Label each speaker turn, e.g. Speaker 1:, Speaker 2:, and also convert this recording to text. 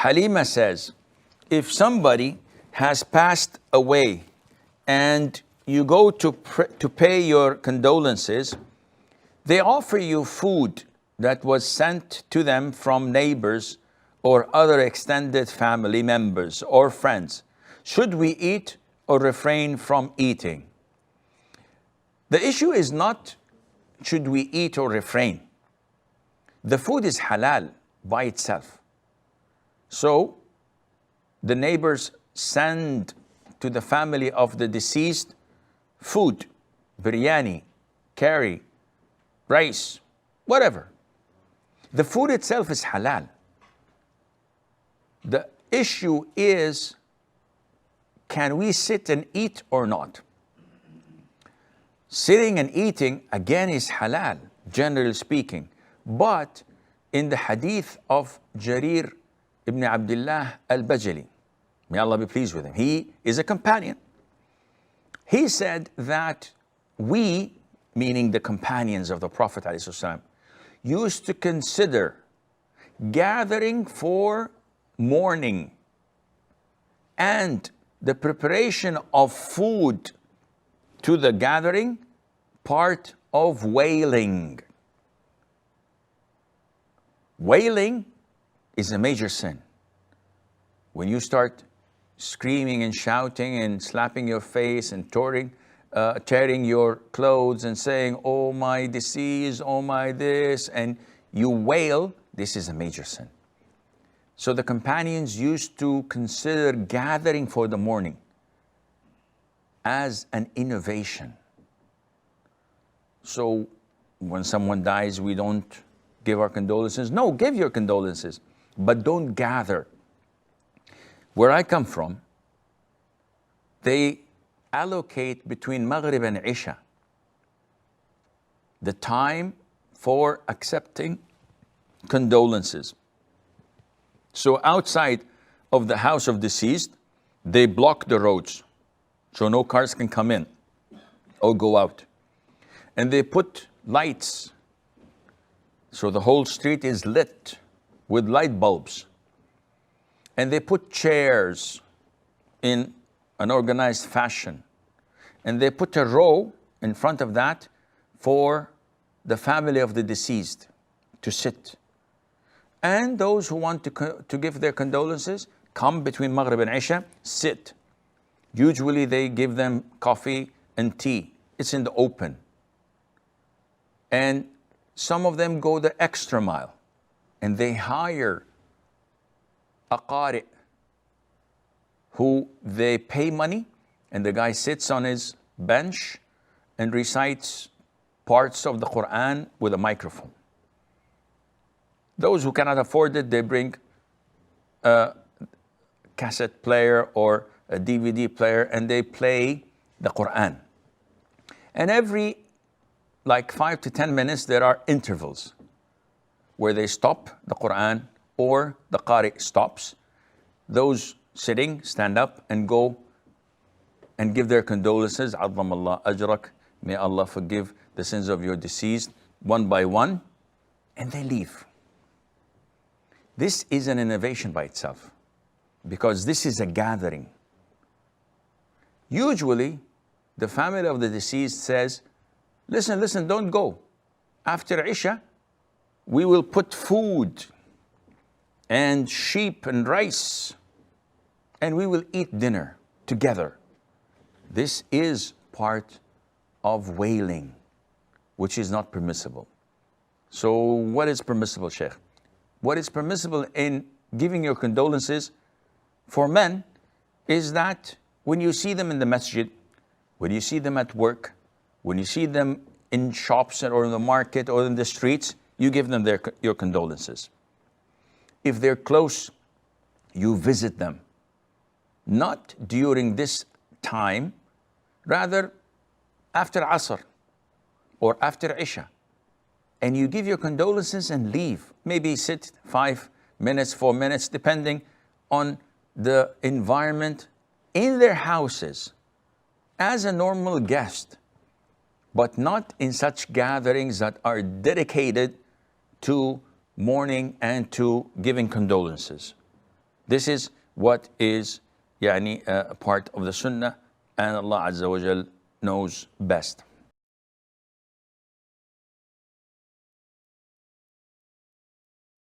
Speaker 1: Halima says, if somebody has passed away and you go to pay your condolences, they offer you food that was sent to them from neighbors or other extended family members or friends. Should we eat or refrain from eating? The issue is not should we eat or refrain. The food is halal by itself. So the neighbors send to the family of the deceased food, biryani, curry, rice, whatever. The food itself is halal. The issue is, can we sit and eat or not? Sitting and eating, again, is halal, generally speaking. But in the hadith of Jarir ibn Abdullah al-Bajali, may Allah be pleased with him, he is a companion. He said that we, meaning the companions of the Prophet ﷺ, used to consider gathering for mourning and the preparation of food to the gathering part of wailing. Wailing is a major sin. When you start screaming and shouting and slapping your face and tearing your clothes and saying, oh my deceased, oh my this, and you wail, this is a major sin. So the companions used to consider gathering for the mourning as an innovation. So when someone dies, we don't give our condolences. No, give your condolences, but don't gather. Where I come from, they allocate between Maghrib and Isha the time for accepting condolences. So outside of the house of deceased, they block the roads so no cars can come in or go out. And they put lights so the whole street is lit with light bulbs. And they put chairs in an organized fashion. And they put a row in front of that for the family of the deceased to sit. And those who want to give their condolences come between Maghrib and Isha, sit. Usually they give them coffee and tea. It's in the open. And some of them go the extra mile and they hire a qari who they pay money, and the guy sits on his bench and recites parts of the Quran with a microphone. Those who cannot afford it, they bring a cassette player or a DVD player and they play the Quran. And every like 5 to 10 minutes, there are intervals where they stop the Quran or the Qari stops. Those sitting stand up and go and give their condolences. Azam Allah ajrak. May Allah forgive the sins of your deceased, one by one, and they leave. This is an innovation by itself because this is a gathering. Usually, the family of the deceased says, listen, don't go. After Isha, we will put food and sheep and rice, and we will eat dinner together. This is part of wailing, which is not permissible. So what is permissible, Sheikh? What is permissible in giving your condolences for men is that when you see them in the masjid, when you see them at work, when you see them in shops or in the market or in the streets, you give them your condolences. If they're close, you visit them. Not during this time, rather after Asr or after Isha. And you give your condolences and leave. Maybe sit 5 minutes, 4 minutes, depending on the environment in their houses as a normal guest, but not in such gatherings that are dedicated to mourning and to giving condolences. This is what is part of the sunnah, and Allah Azza wa Jal knows best.